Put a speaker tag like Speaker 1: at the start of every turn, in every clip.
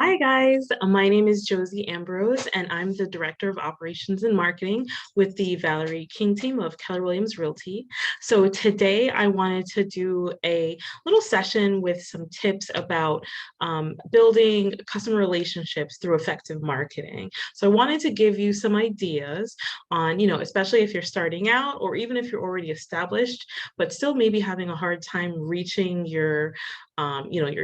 Speaker 1: Hi guys, my name is Josie Ambroise and I'm the Director of Operations and Marketing with the Valerie King team of Keller Williams Realty. So today I wanted to do a little session with some tips about building customer relationships through effective marketing. So I wanted to give you some ideas on, especially if you're starting out or even if you're already established, but still maybe having a hard time reaching your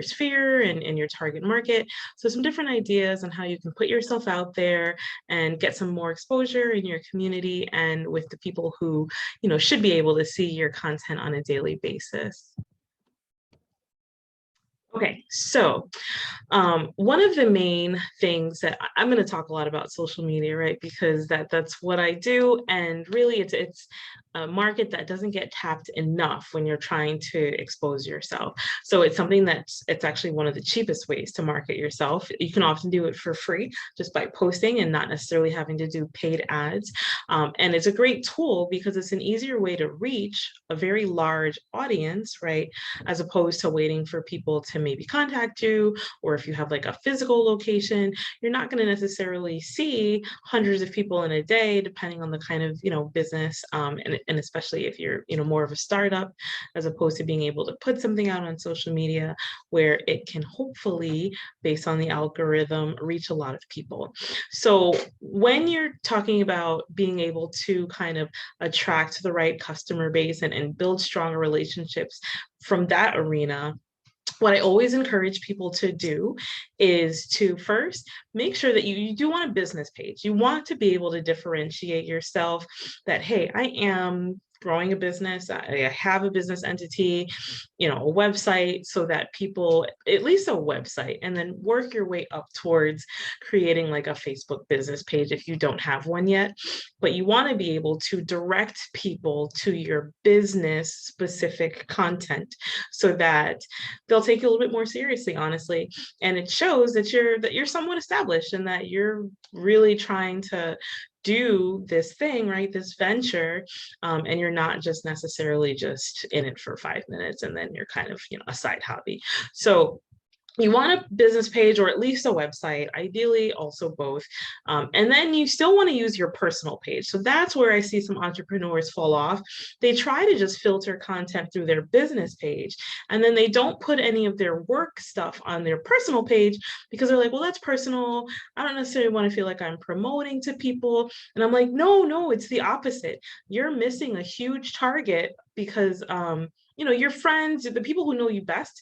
Speaker 1: sphere and your target market. So some different ideas on how you can put yourself out there and get some more exposure in your community and with the people who, should be able to see your content on a daily basis. Okay, so one of the main things that I'm going to talk a lot about social media, right? Because that's what I do, and really, it's a market that doesn't get tapped enough when you're trying to expose yourself. So it's something it's actually one of the cheapest ways to market yourself. You can often do it for free just by posting and not necessarily having to do paid ads. And it's a great tool because it's an easier way to reach a very large audience, right? As opposed to waiting for people to maybe contact you, or if you have like a physical location, you're not going to necessarily see hundreds of people in a day, depending on the kind of, business, and especially if you're, more of a startup, as opposed to being able to put something out on social media where it can hopefully, based on the algorithm, reach a lot of people. So when you're talking about being able to kind of attract the right customer base and build stronger relationships from that arena, what I always encourage people to do is to first make sure that you do want a business page. You want to be able to differentiate yourself that, hey, I am growing a business, I have a business entity, a website, so that people, at least a website, and then work your way up towards creating like a Facebook business page if you don't have one yet. But you want to be able to direct people to your business specific content so that they'll take you a little bit more seriously, honestly. And it shows that you're somewhat established and that you're really trying to do this thing, right? This venture, and you're not just necessarily just in it for 5 minutes and then you're kind of, a side hobby. So you want a business page or at least a website, ideally also both. And then you still want to use your personal page. So that's where I see some entrepreneurs fall off. They try to just filter content through their business page, and then they don't put any of their work stuff on their personal page because they're like, well, that's personal. I don't necessarily want to feel like I'm promoting to people. And I'm like, no, it's the opposite. You're missing a huge target because your friends, the people who know you best,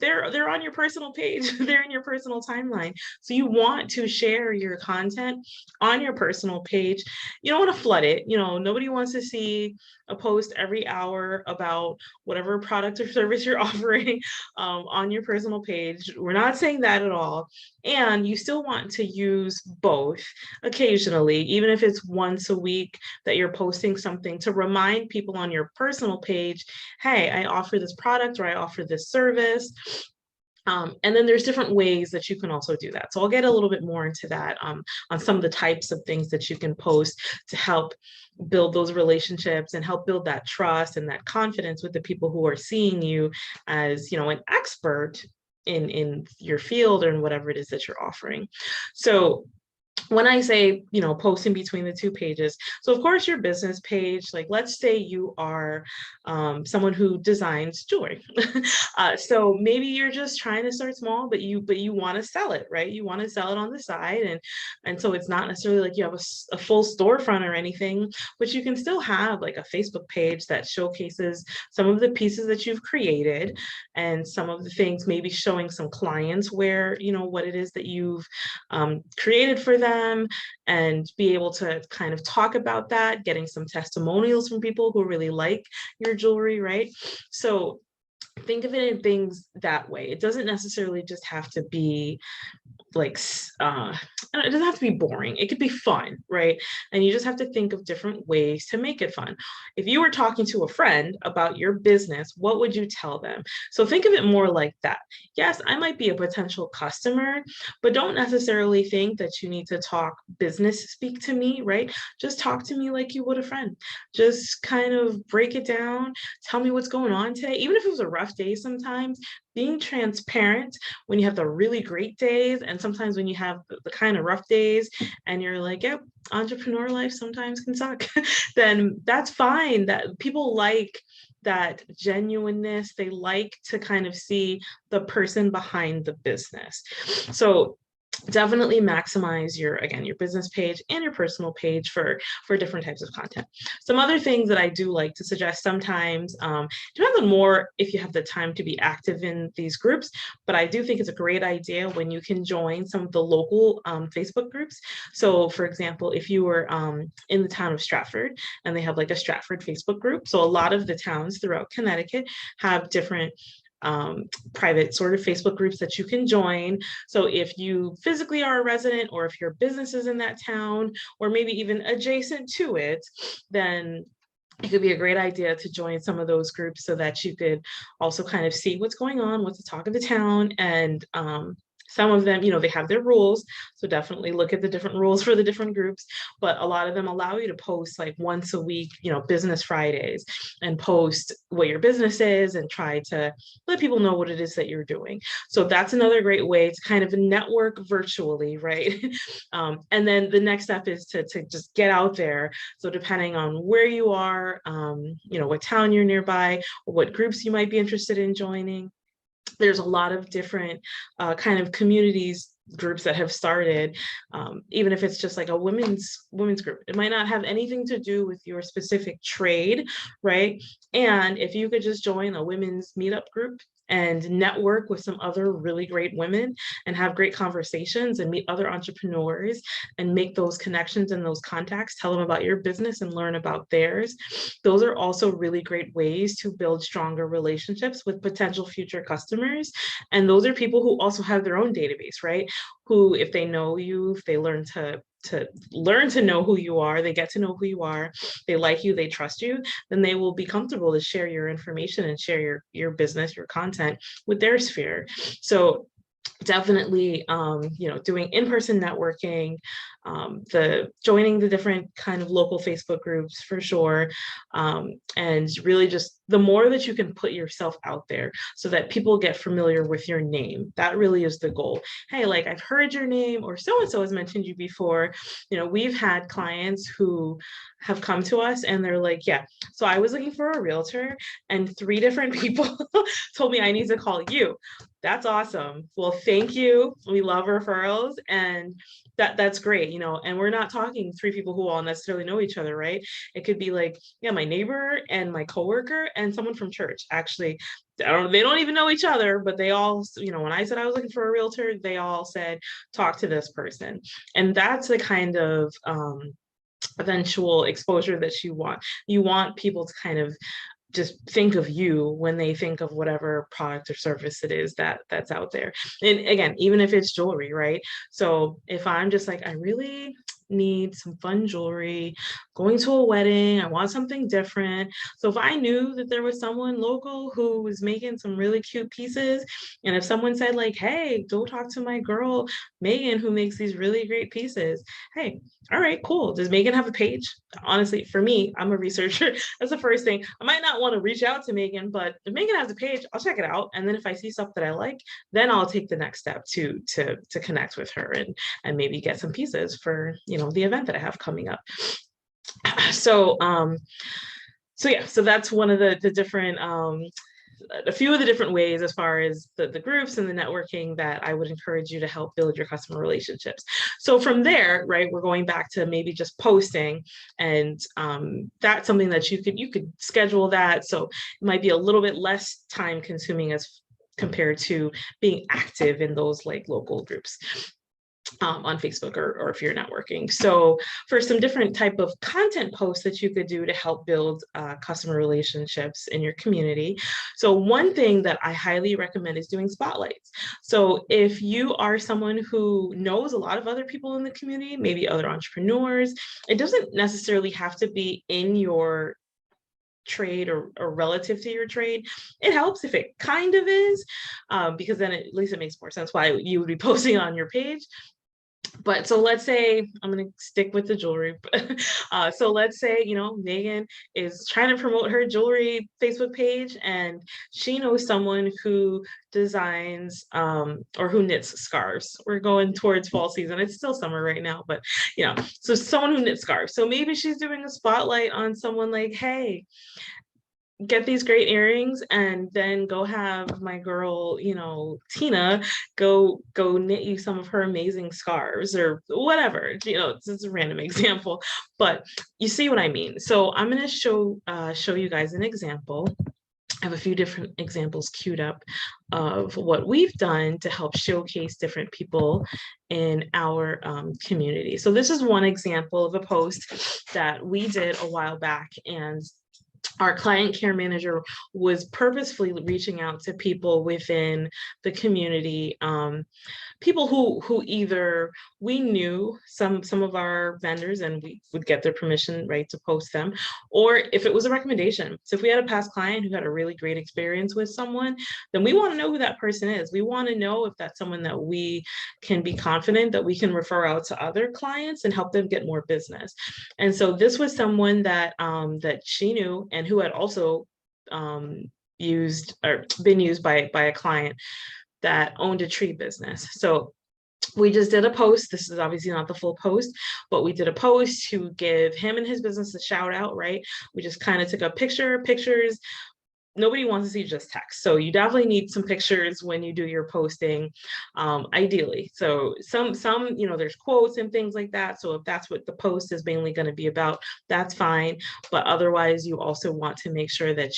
Speaker 1: they're on your personal page. They're in your personal timeline. So you want to share your content on your personal page. You don't want to flood it. Nobody wants to see a post every hour about whatever product or service you're offering on your personal page. We're not saying that at all. And you still want to use both occasionally, even if it's once a week that you're posting something, to remind people on your personal page, hey, I offer this product or I offer this service. And then there's different ways that you can also do that. So I'll get a little bit more into that on some of the types of things that you can post to help build those relationships and help build that trust and that confidence with the people who are seeing you as, an expert in your field or in whatever it is that you're offering. So when I say, posting between the two pages, so of course your business page, like let's say you are someone who designs jewelry. So maybe you're just trying to start small, but you want to sell it, right? You want to sell it on the side. And so it's not necessarily like you have a full storefront or anything, but you can still have like a Facebook page that showcases some of the pieces that you've created and some of the things, maybe showing some clients where, what it is that you've created for them, and be able to kind of talk about that, getting some testimonials from people who really like your jewelry, right? So think of it in things that way. It doesn't necessarily just have to be like it doesn't have to be boring. It could be fun, right? And you just have to think of different ways to make it fun. If you were talking to a friend about your business, what would you tell them? So think of it more like that. Yes, I might be a potential customer, but don't necessarily think that you need to talk business speak to me, right? Just talk to me like you would a friend. Just kind of break it down. Tell me what's going on today. Even if it was a rough days sometimes, being transparent when you have the really great days, and sometimes when you have the kind of rough days and you're like, yep, entrepreneur life sometimes can suck, then that's fine. That people like that genuineness. They like to kind of see the person behind the business. So definitely maximize your, again, your business page and your personal page for different types of content. Some other things that I do like to suggest sometimes, depends on more if you have the time to be active in these groups, but I do think it's a great idea when you can join some of the local Facebook groups. So for example, if you were in the town of Stratford and they have like a Stratford Facebook group, so a lot of the towns throughout Connecticut have different private sort of Facebook groups that you can join. So if you physically are a resident, or if your business is in that town, or maybe even adjacent to it, then it could be a great idea to join some of those groups so that you could also kind of see what's going on, what's the talk of the town. And some of them, they have their rules. So definitely look at the different rules for the different groups. But a lot of them allow you to post like once a week, business Fridays, and post what your business is and try to let people know what it is that you're doing. So that's another great way to kind of network virtually, right? And then the next step is to just get out there. So depending on where you are, what town you're nearby, or what groups you might be interested in joining, there's a lot of different kind of communities, groups that have started, even if it's just like a women's group. It might not have anything to do with your specific trade, right? And if you could just join a women's meetup group and network with some other really great women and have great conversations and meet other entrepreneurs and make those connections and those contacts, tell them about your business and learn about theirs. Those are also really great ways to build stronger relationships with potential future customers. And those are people who also have their own database, right? Who, if they know you, if they learn to know who you are, they get to know who you are, they like you, they trust you, then they will be comfortable to share your information and share your business, your content with their sphere. So definitely, doing in-person networking, the joining the different kind of local Facebook groups for sure. And really just the more that you can put yourself out there so that people get familiar with your name, that really is the goal. Hey, like, I've heard your name, or so-and-so has mentioned you before. We've had clients who have come to us and they're like, yeah, so I was looking for a realtor and 3 different people told me I need to call you. That's awesome. Well, thank you. We love referrals, and that's great, and we're not talking 3 people who all necessarily know each other, right? It could be like, yeah, my neighbor and my coworker and someone from church. Actually, they don't even know each other, but they all, when I said I was looking for a realtor, they all said, talk to this person. And that's the kind of eventual exposure that you want. You want people to kind of just think of you when they think of whatever product or service it is that's out there. And again, even if it's jewelry, right? So if I'm just like, I really need some fun jewelry, going to a wedding, I want something different. So if I knew that there was someone local who was making some really cute pieces, and if someone said like, hey, go talk to my girl Megan who makes these really great pieces, hey, all right, cool. Does Megan have a page? Honestly, for me, I'm a researcher. That's the first thing. I might not want to reach out to Megan, but if Megan has a page, I'll check it out. And then if I see stuff that I like, then I'll take the next step to connect with her and maybe get some pieces for, the event that I have coming up. So so that's one of the different a few of the different ways as far as the groups and the networking that I would encourage you to help build your customer relationships. So from there, right, we're going back to maybe just posting, and that's something that you could schedule that. So it might be a little bit less time consuming as compared to being active in those like local groups. On Facebook or if you're networking. So for some different type of content posts that you could do to help build customer relationships in your community. So one thing that I highly recommend is doing spotlights. So if you are someone who knows a lot of other people in the community, maybe other entrepreneurs, it doesn't necessarily have to be in your trade or relative to your trade. It helps if it kind of is, because then at least it makes more sense why you would be posting on your page. But so let's say I'm going to stick with the jewelry. So let's say, Megan is trying to promote her jewelry Facebook page, and she knows someone who designs or who knits scarves. We're going towards fall season. It's still summer right now, but so someone who knits scarves. So maybe she's doing a spotlight on someone like, hey, get these great earrings and then go have my girl, Tina, go knit you some of her amazing scarves or whatever. It's just a random example, but you see what I mean. So I'm going to show you guys an example. I have a few different examples queued up of what we've done to help showcase different people in our community. So this is one example of a post that we did a while back, and our client care manager was purposefully reaching out to people within the community, people who either we knew some of our vendors and we would get their permission, right, to post them, or if it was a recommendation. So if we had a past client who had a really great experience with someone, then we want to know who that person is. We want to know if that's someone that we can be confident that we can refer out to other clients and help them get more business. And so this was someone that that she knew and who had also used or been used by a client that owned a tree business. So we just did a post. This is obviously not the full post, but we did a post to give him and his business a shout out, right? We just kind of took a pictures. Nobody wants to see just text. So you definitely need some pictures when you do your posting, ideally. So some, there's quotes and things like that. So if that's what the post is mainly going to be about, that's fine. But otherwise, you also want to make sure that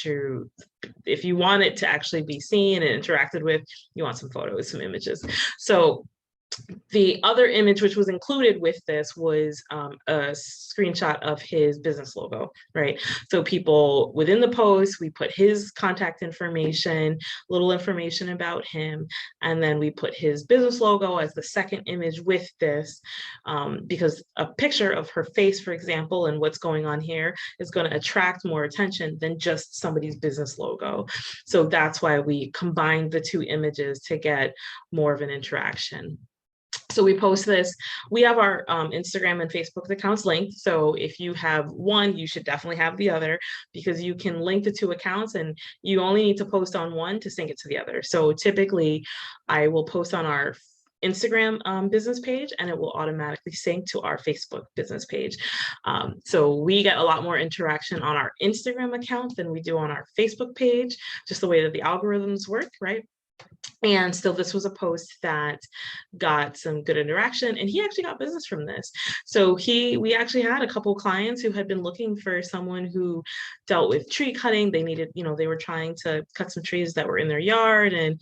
Speaker 1: if you want it to actually be seen and interacted with, you want some photos, some images. So the other image which was included with this was a screenshot of his business logo, right? So people within the post, we put his contact information, little information about him, and then we put his business logo as the second image with this, because a picture of her face, for example, and what's going on here is going to attract more attention than just somebody's business logo. So that's why we combined the two images to get more of an interaction. So we post this. We have our Instagram and Facebook accounts linked. So if you have one, you should definitely have the other, because you can link the two accounts and you only need to post on one to sync it to the other. So typically I will post on our Instagram business page and it will automatically sync to our Facebook business page. So we get a lot more interaction on our Instagram account than we do on our Facebook page, just the way that the algorithms work, right? And so this was a post that got some good interaction, and he actually got business from this. So we actually had a couple clients who had been looking for someone who dealt with tree cutting. They needed, they were trying to cut some trees that were in their yard and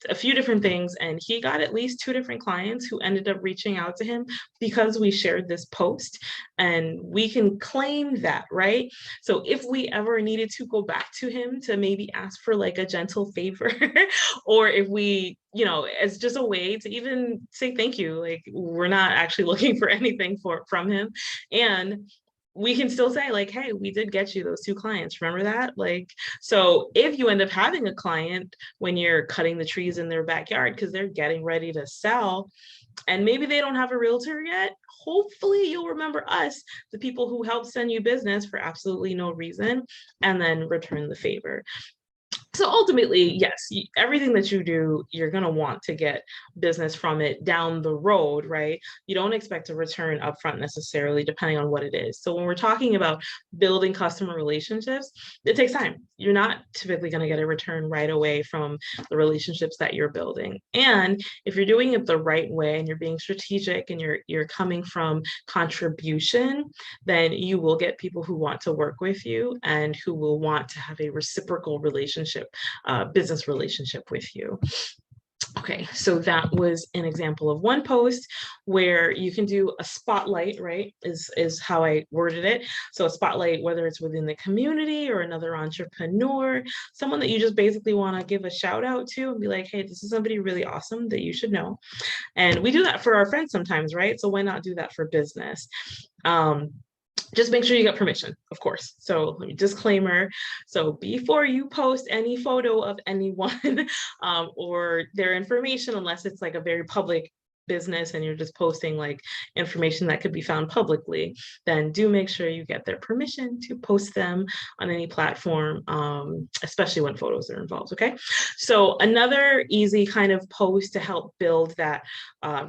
Speaker 1: a few different things, and he got at least 2 different clients who ended up reaching out to him because we shared this post, and we can claim that, right? So if we ever needed to go back to him to maybe ask for like a gentle favor or if we, as just a way to even say thank you, like we're not actually looking for anything from him, and we can still say like, hey, we did get you those 2 clients. Remember that? Like, so if you end up having a client when you're cutting the trees in their backyard because they're getting ready to sell and maybe they don't have a realtor yet, hopefully you'll remember us, the people who helped send you business for absolutely no reason, and then return the favor. So ultimately, yes, everything that you do, you're going to want to get business from it down the road, right? You don't expect a return upfront necessarily, depending on what it is. So when we're talking about building customer relationships, it takes time. You're not typically going to get a return right away from the relationships that you're building. And if you're doing it the right way and you're being strategic and you're coming from contribution, then you will get people who want to work with you and who will want to have a reciprocal relationship, business relationship with you. Okay, so that was an example of one post where you can do a spotlight, right, is how I worded it. So a spotlight, whether it's within the community or another entrepreneur, someone that you just basically want to give a shout out to and be like, hey, this is somebody really awesome that you should know. And we do that for our friends sometimes, right? So why not do that for business? Just make sure you get permission, of course. So let me disclaimer. So before you post any photo of anyone or their information, unless it's like a very public business and you're just posting like information that could be found publicly, then do make sure you get their permission to post them on any platform, especially when photos are involved. Okay. So another easy kind of post to help build that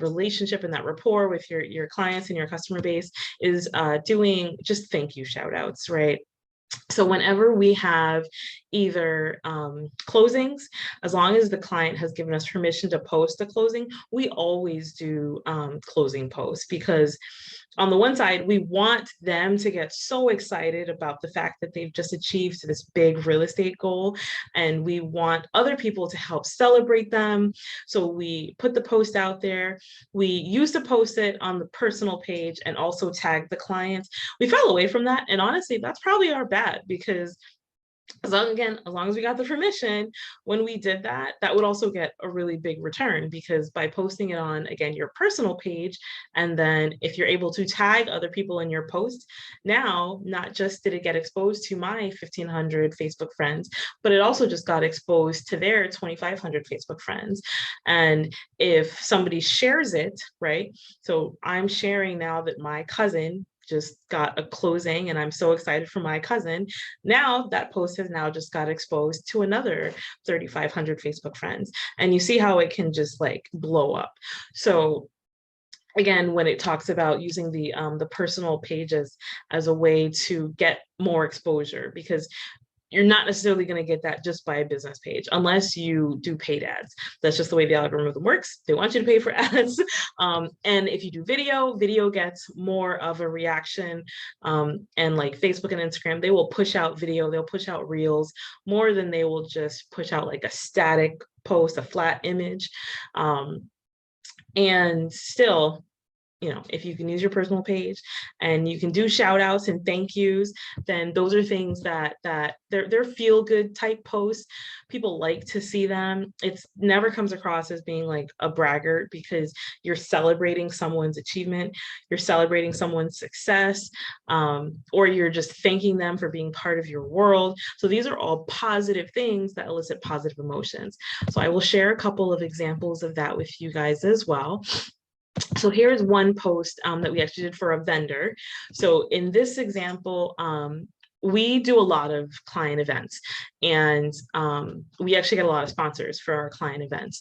Speaker 1: relationship and that rapport with your clients and your customer base is doing just thank you shout outs, right? So whenever we have either closings, as long as the client has given us permission to post a closing, we always do closing posts, because on the one side, we want them to get so excited about the fact that they've just achieved this big real estate goal, and we want other people to help celebrate them. So we put the post out there. We used to post it on the personal page and also tag the clients. We fell away from that, and honestly, that's probably our bad, because as long as we got the permission, when we did that, that would also get a really big return, because by posting it on, again, your personal page, and then if you're able to tag other people in your post, now not just did it get exposed to my 1,500 Facebook friends, but it also just got exposed to their 2,500 Facebook friends. And if somebody shares it, right? So I'm sharing now that my cousin just got a closing and I'm so excited for my cousin. Now that post has now just got exposed to another 3,500 Facebook friends. And you see how it can just like blow up. So again, when it talks about using the personal pages as a way to get more exposure, because you're not necessarily going to get that just by a business page unless you do paid ads. That's just the way the algorithm works. They want you to pay for ads. And if you do video gets more of a reaction. And like Facebook and Instagram, they will push out video, they'll push out reels more than they will just push out like a static post, a flat image. And still, if you can use your personal page and you can do shout outs and thank yous, then those are things that they're feel good type posts. People like to see them. It never comes across as being like a braggart, because you're celebrating someone's achievement, you're celebrating someone's success, or you're just thanking them for being part of your world. So these are all positive things that elicit positive emotions. So I will share a couple of examples of that with you guys as well. So here's one post that we actually did for a vendor. So in this example, we do a lot of client events, and we actually get a lot of sponsors for our client events.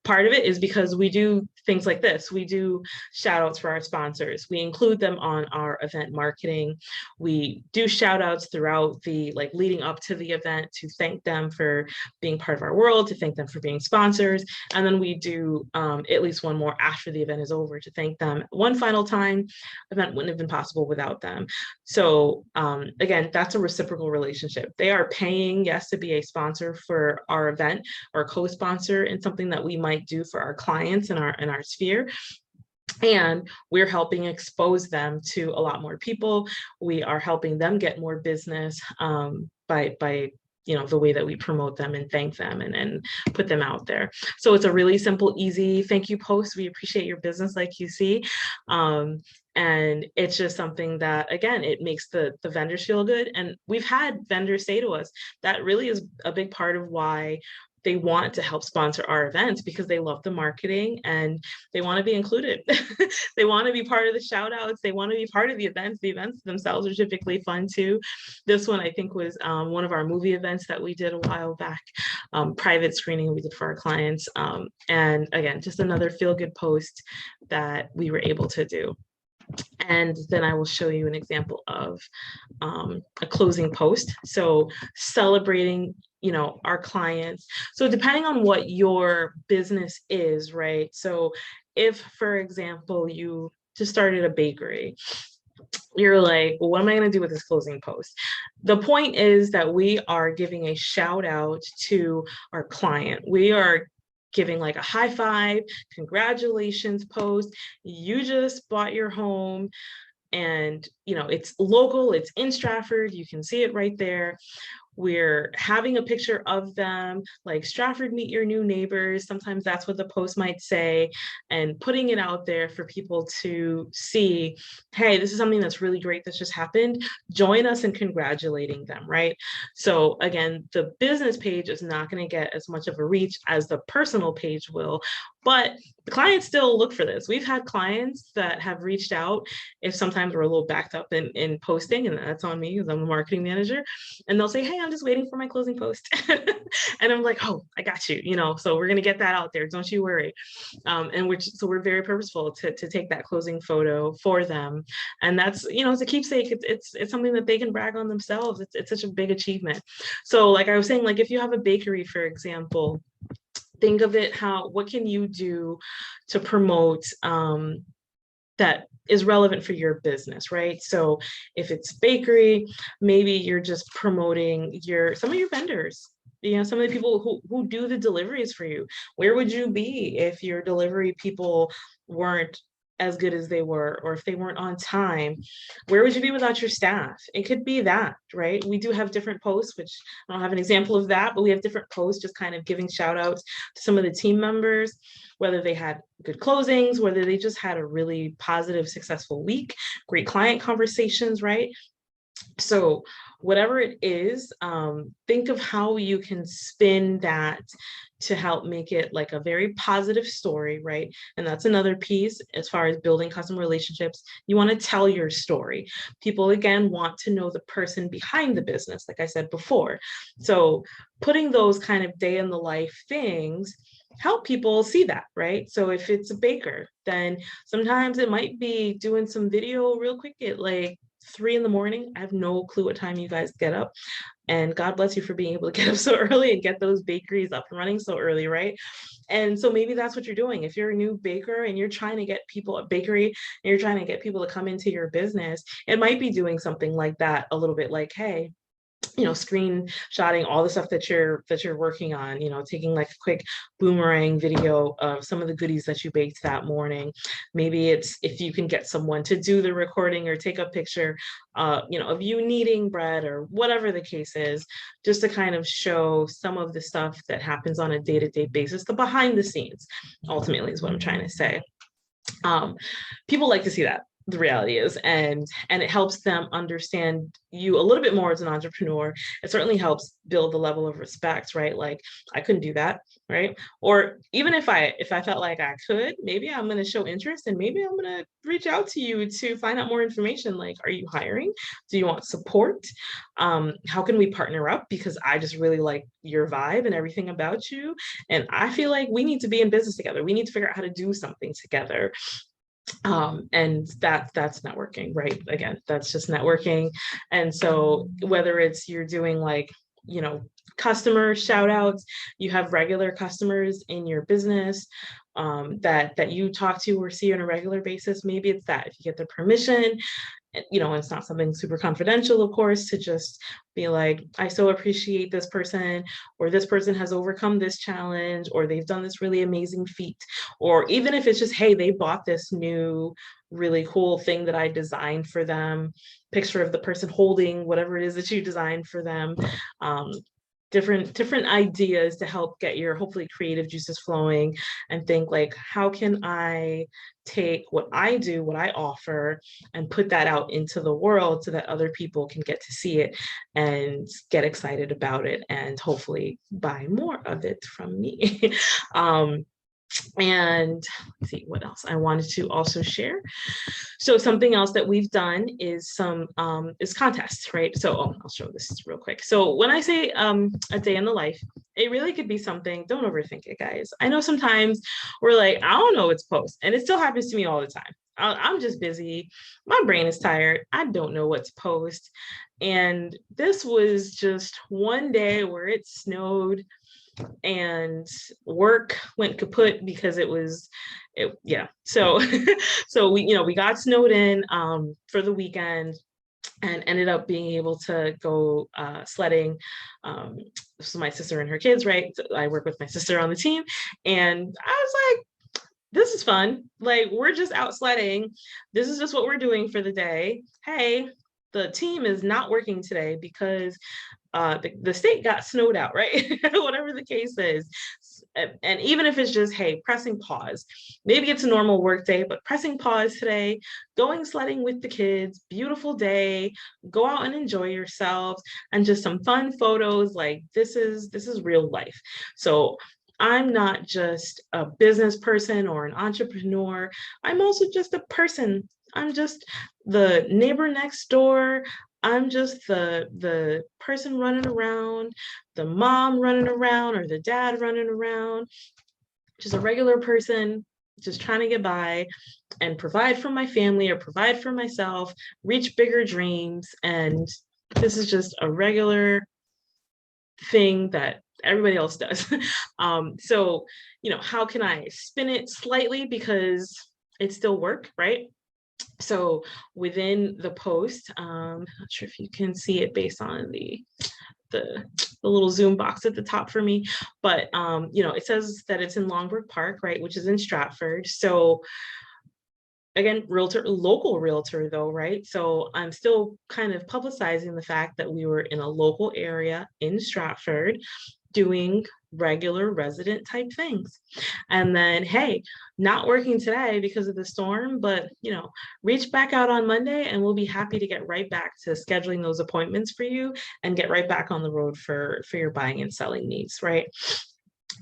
Speaker 1: Part of it is because we do things like this. We do shout outs for our sponsors. We include them on our event marketing. We do shout outs throughout the leading up to the event to thank them for being part of our world, to thank them for being sponsors. And then we do at least one more after the event is over to thank them one final time. The event wouldn't have been possible without them. So again, that's a reciprocal relationship. They are paying, yes, to be a sponsor for our event or co-sponsor in something that we might do for our clients in our sphere, and we're helping expose them to a lot more people. We are helping them get more business by the way that we promote them and thank them and put them out there. So it's a really simple, easy thank you post. We appreciate your business, like you see. And it's just something that, again, it makes the vendors feel good. And we've had vendors say to us that really is a big part of why they want to help sponsor our events, because they love the marketing and they want to be included. They want to be part of the shout outs. They want to be part of the events. The events themselves are typically fun too. This one, I think, was one of our movie events that we did a while back, private screening we did for our clients. And again, just another feel good post that we were able to do. And then I will show you an example of a closing post. So celebrating, our clients. So depending on what your business is, right? So if, for example, you just started a bakery, you're like, well, what am I going to do with this closing post? The point is that we are giving a shout out to our client. We are giving like a high five, congratulations post. You just bought your home, and it's local, it's in Stratford, you can see it right there. we're having a picture of them, like Stratford, meet your new neighbors. Sometimes that's what the post might say, and putting it out there for people to see, hey, this is something that's really great that's just happened. Join us in congratulating them, right? So again, the business page is not going to get as much of a reach as the personal page will, but the clients still look for this. We've had clients that have reached out if sometimes we're a little backed up in posting, and that's on me because I'm the marketing manager, and they'll say, hey, I'm just waiting for my closing post. And I'm like, oh, I got you, so we're going to get that out there. Don't you worry. And so we're very purposeful to take that closing photo for them. And that's, it's a keepsake. It's something that they can brag on themselves. It's such a big achievement. So like I was saying, like if you have a bakery, for example, think of it, what can you do to promote that is relevant for your business, right? So if it's bakery, maybe you're just promoting some of your vendors, some of the people who do the deliveries for you. Where would you be if your delivery people weren't as good as they were, or if they weren't on time? Where would you be without your staff? It could be that, right? We do have different posts, which I don't have an example of that, but we have different posts just kind of giving shout outs to some of the team members, whether they had good closings, whether they just had a really positive, successful week, great client conversations, right? So whatever it is, think of how you can spin that to help make it like a very positive story, right? And that's another piece as far as building customer relationships. You want to tell your story. People, again, want to know the person behind the business, like I said before. So putting those kind of day in the life things help people see that, right? So if it's a baker, then sometimes it might be doing some video real quick at like 3 a.m. I have no clue what time you guys get up, and God bless you for being able to get up so early and get those bakeries up and running so early, right? And so maybe that's what you're doing. If you're a new baker and you're trying to get people a bakery and you're trying to get people to come into your business, it might be doing something like that, a little bit like, hey, screenshotting all the stuff that you're working on, taking like a quick boomerang video of some of the goodies that you baked that morning. Maybe it's if you can get someone to do the recording or take a picture, of you kneading bread or whatever the case is, just to kind of show some of the stuff that happens on a day-to-day basis, the behind the scenes, ultimately is what I'm trying to say. People like to see that, the reality is, and it helps them understand you a little bit more as an entrepreneur. It certainly helps build the level of respect, right? Like, I couldn't do that, right? Or even if I felt like I could, maybe I'm going to show interest, and maybe I'm going to reach out to you to find out more information. Like, are you hiring? Do you want support? How can we partner up? Because I just really like your vibe and everything about you, and I feel like we need to be in business together. We need to figure out how to do something together. And that's networking, right? Again, that's just networking. And so whether it's you're doing like, customer shout outs, you have regular customers in your business that you talk to or see on a regular basis, maybe it's that if you get the permission, it's not something super confidential, of course, to just be like, I so appreciate this person, or this person has overcome this challenge, or they've done this really amazing feat. Or even if it's just, hey, they bought this new really cool thing that I designed for them, picture of the person holding whatever it is that you designed for them. Different ideas to help get your hopefully creative juices flowing, and think like, how can I take what I do, what I offer, and put that out into the world so that other people can get to see it and get excited about it and hopefully buy more of it from me. And let's see what else I wanted to also share. So something else that we've done is is contests, right? So I'll show this real quick. So when I say a day in the life, it really could be something. Don't overthink it, guys. I know sometimes we're like, I don't know what's post, and it still happens to me all the time. I'm just busy. My brain is tired. I don't know what to post. And this was just one day where it snowed and work went kaput because so so we got snowed in for the weekend and ended up being able to go sledding. So my sister and her kids, right? So I work with my sister on the team, and I was like, this is fun. Like, we're just out sledding. This is just what we're doing for the day. Hey, the team is not working today because the state got snowed out, right? Whatever the case is. And even if it's just, hey, pressing pause, maybe it's a normal work day, but pressing pause today, going sledding with the kids, beautiful day, go out and enjoy yourselves, and just some fun photos. Like this is real life. So I'm not just a business person or an entrepreneur. I'm also just a person. I'm just the neighbor next door. I'm just the person running around, the mom running around, or the dad running around, just a regular person, just trying to get by and provide for my family or provide for myself, reach bigger dreams. And this is just a regular thing that everybody else does. So, how can I spin it slightly because it's still work, right? So within the post, not sure if you can see it based on the little Zoom box at the top for me, but it says that it's in Longbrook Park, right, which is in Stratford. So again, local realtor though, right? So I'm still kind of publicizing the fact that we were in a local area in Stratford doing regular resident type things. And then, hey, not working today because of the storm, but reach back out on Monday and we'll be happy to get right back to scheduling those appointments for you and get right back on the road for your buying and selling needs, right?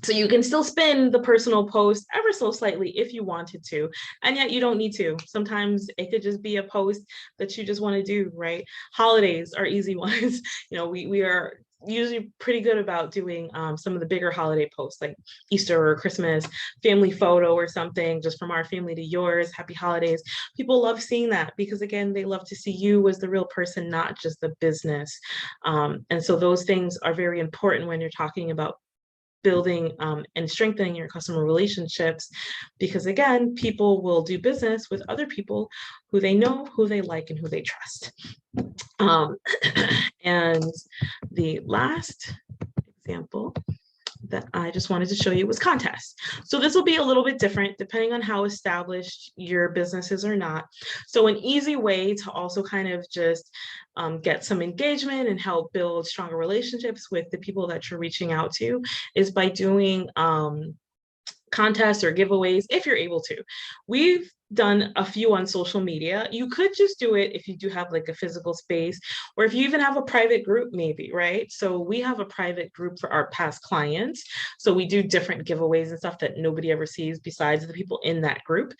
Speaker 1: So you can still spin the personal post ever so slightly if you wanted to, and yet you don't need to. Sometimes it could just be a post that you just want to do, right? Holidays are easy ones. We are usually pretty good about doing some of the bigger holiday posts like Easter or Christmas, family photo or something, just from our family to yours, happy holidays. People love seeing that because again, they love to see you as the real person, not just the business. And so those things are very important when you're talking about building and strengthening your customer relationships, because again, people will do business with other people who they know, who they like, and who they trust. And the last example that I just wanted to show you was contests. So this will be a little bit different depending on how established your business is or not. So an easy way to also kind of just get some engagement and help build stronger relationships with the people that you're reaching out to is by doing contests or giveaways if you're able to. We've done a few on social media. You could just do it if you do have like a physical space, or if you even have a private group maybe, right? So we have a private group for our past clients. So we do different giveaways and stuff that nobody ever sees besides the people in that group.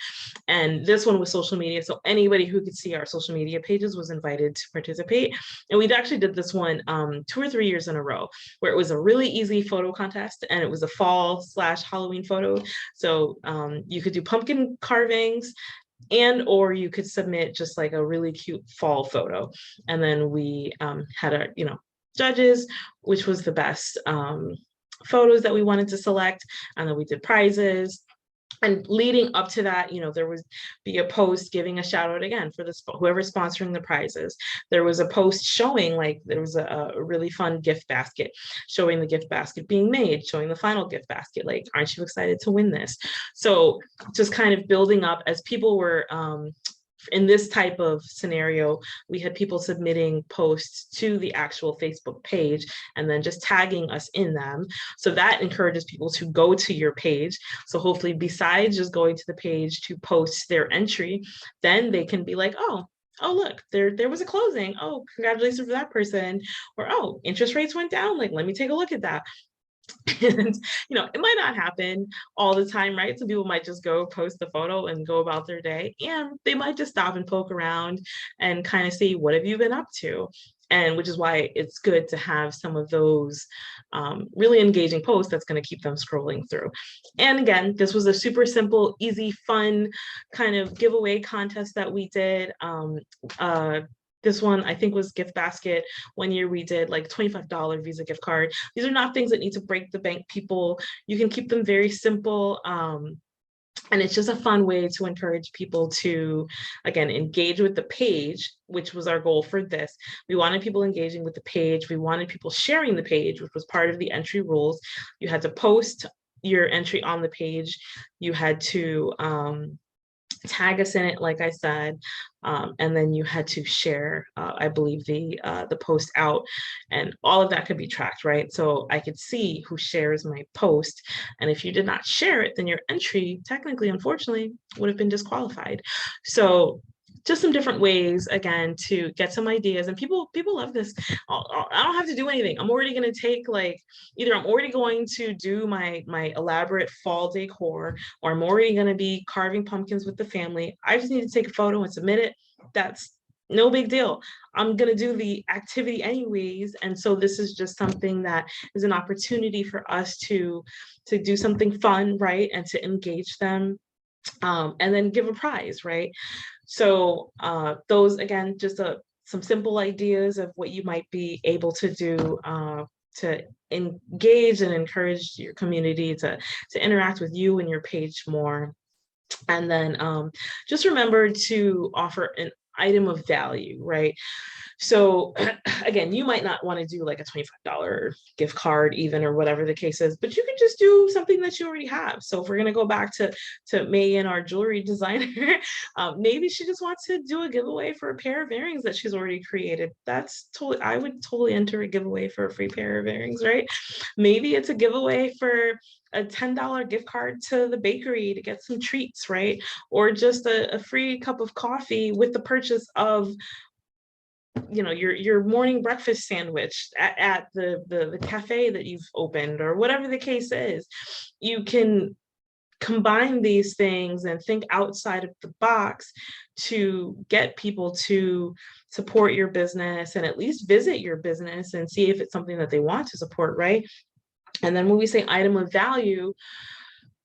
Speaker 1: And this one was social media. So anybody who could see our social media pages was invited to participate. And we actually did this one 2 or 3 years in a row, where it was a really easy photo contest and it was a fall/Halloween photo. So you could do pumpkin carvings, and or you could submit just like a really cute fall photo. And then we had our judges, which was the best photos that we wanted to select, and then we did prizes. And leading up to that, there would be a post giving a shout out again for whoever's sponsoring the prizes. There was a post showing there was a really fun gift basket, showing the gift basket being made, showing the final gift basket. Like, aren't you excited to win this? So just kind of building up as people were in this type of scenario, we had people submitting posts to the actual Facebook page and then just tagging us in them. So that encourages people to go to your page. So hopefully, besides just going to the page to post their entry, then they can be like, oh, look, there was a closing. Oh, congratulations for that person. Or, oh, interest rates went down. Like, let me take a look at that. And it might not happen all the time, right? Some people might just go post the photo and go about their day, and they might just stop and poke around and kind of see, what have you been up to? And which is why it's good to have some of those really engaging posts that's going to keep them scrolling through. And again, this was a super simple, easy, fun kind of giveaway contest that we did. This one, I think, was gift basket. One year we did like $25 Visa gift card. These are not things that need to break the bank, people. You can keep them very simple. And it's just a fun way to encourage people to, again, engage with the page, which was our goal for this. We wanted people engaging with the page. We wanted people sharing the page, which was part of the entry rules. You had to post your entry on the page. You had to tag us in it, like I said, and then you had to share, I believe, the post out, and all of that could be tracked, right? So I could see who shares my post, and if you did not share it, then your entry, technically, unfortunately, would have been disqualified. So just some different ways, again, to get some ideas, and people love this. I don't have to do anything. I'm already going to take, like, either I'm already going to do my elaborate fall decor, or I'm already going to be carving pumpkins with the family. I just need to take a photo and submit it. That's no big deal. I'm going to do the activity anyways. And so this is just something that is an opportunity for us to do something fun, right? And to engage them, and then give a prize, right? So those, again, just some simple ideas of what you might be able to do to engage and encourage your community to interact with you and your page more. And then just remember to offer an item of value, right? So again, you might not want to do like a $25 gift card even, or whatever the case is, but you can just do something that you already have. So if we're going to go back to Megan, our jewelry designer, maybe she just wants to do a giveaway for a pair of earrings that she's already created. That's totally, I would totally enter a giveaway for a free pair of earrings, right? Maybe it's a giveaway for a $10 gift card to the bakery to get some treats, right? Or just a free cup of coffee with the purchase of, you know, your morning breakfast sandwich at the cafe that you've opened, or whatever the case is. You can combine these things and think outside of the box to get people to support your business, and at least visit your business and see if it's something that they want to support, right? And then when we say item of value,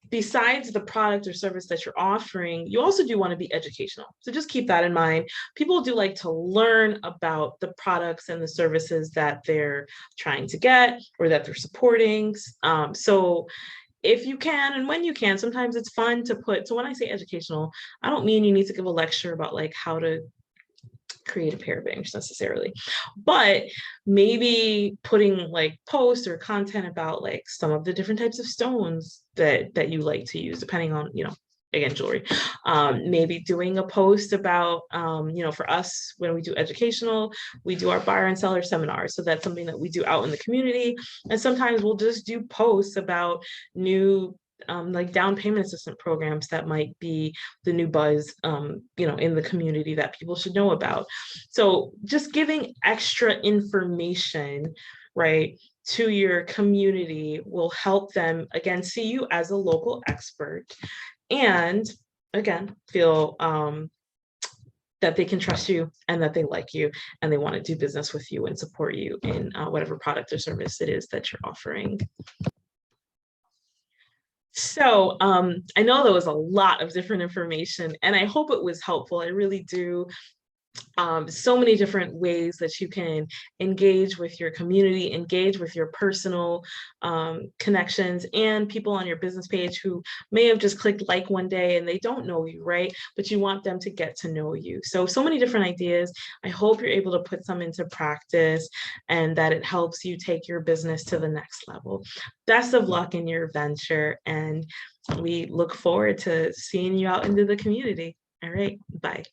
Speaker 1: besides the product or service that you're offering, you also do want to be educational. So just keep that in mind. People do like to learn about the products and the services that they're trying to get or that they're supporting. So if you can, and when you can, sometimes it's fun to put, so when I say educational, I don't mean you need to give a lecture about like how to create a pair of earrings necessarily, but maybe putting like posts or content about like some of the different types of stones that you like to use, depending on, you know, again, jewelry. Maybe doing a post about, you know, for us, when we do educational, we do our buyer and seller seminars. So that's something that we do out in the community. And sometimes we'll just do posts about new like down payment assistance programs that might be the new buzz, you know, in the community that people should know about. So just giving extra information, right, to your community will help them, again, see you as a local expert, and again, feel that they can trust you and that they like you and they want to do business with you and support you in whatever product or service it is that you're offering. So I know there was a lot of different information, and I hope it was helpful. I really do. So many different ways that you can engage with your community, engage with your personal connections, and people on your business page who may have just clicked like one day and they don't know you, right? But you want them to get to know you. So many different ideas. I hope you're able to put some into practice and that it helps you take your business to the next level. Best of luck in your venture, and we look forward to seeing you out into the community. All right, bye.